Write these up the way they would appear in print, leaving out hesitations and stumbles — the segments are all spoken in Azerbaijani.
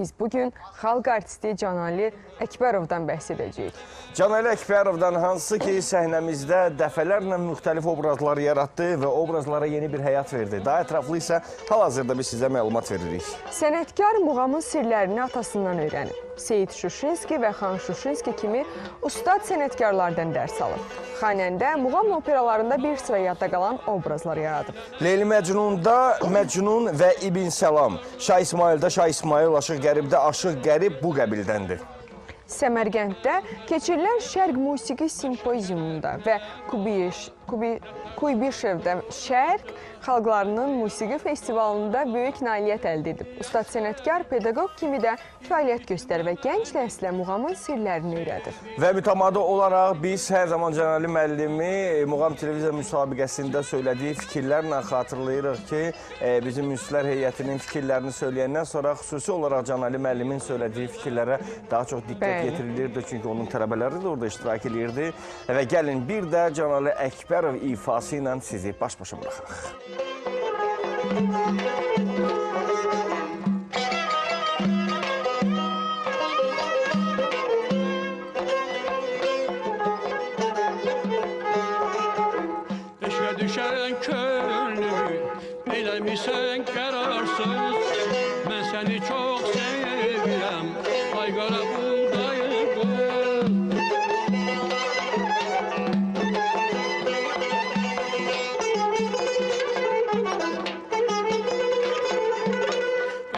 Biz bugün xalq artisti Canali Əkbərovdan bəhs edəcəyik. Canali Əkbərovdan hansı ki səhnəmizdə dəfələrlə müxtəlif obrazlar yaratdı və obrazlara yeni bir həyat verdi. Daha ətraflı isə hal-hazırda biz sizə məlumat veririk. Sənətkar muğamın sirlərini atasından öyrənib. Seyid Şuşinski və Xan Şuşinski kimi ustad sənətkarlardan dərs alıb. Xanəndə muğam operalarında bir sıra yadda qalan obrazlar yaradıb. Leyli Məcnunda Məcnun və İbn Səlam, Şah İsmaildə Şah İsmail, Aşıq Qəribdə Aşıq Qərib bu qəbildəndir. Səmərqənddə keçirilən Şərq musiqi simpoziumunda və Kuybişevdə Şərq xalqlarının musiqi festivalında böyük nailiyyət əldə edib. Ustad sənətkar, pedaqoq kimi də fəaliyyət göstərir və gənc nəslə muğamın sirlərini öyrədir. Və mütəmadi olaraq biz hər zaman Canali müəllimi Muğam televiziya müsabiqəsində söylediği fikirlərlə xatırlayırıq ki, bizim münsiflər heyətinin fikirlərini söyləyəndən sonra xüsusi olaraq Canali müəllimin söylediği fikirlərə daha çox diqqət yetirilirdi. Çünki onun tələbələri də orada iştirak edirdi. Və gəlin bir də Canali Əkbərov ifası ilə sizi baş-başa bıraxaq. Eşqə düşən könlümü eləmişsən qərarsız. Mən səni çox sevirəm, ay qara buğdayı qız.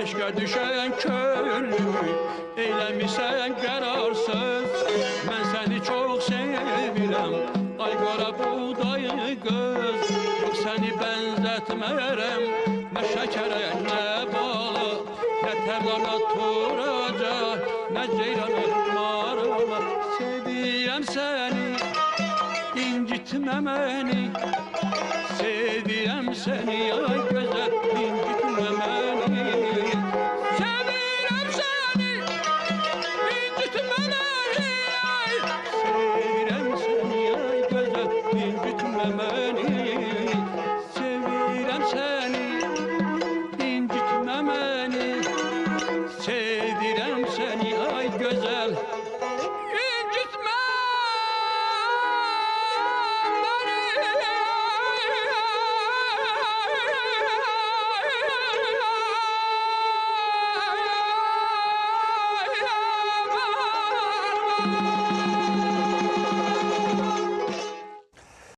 Eşqə düşən könlümü eləmişsən qərarsız. Mən səni çox sevirəm, ay qara buğdayı qız. Yox səni bənzətmərəm, nə şəkərə, nə balı, nə tərlana turaca, nə ceyranı marala. Sevirəm səni, incitmə məni. Sevirəm səni, ay gözəl, incitmə məni.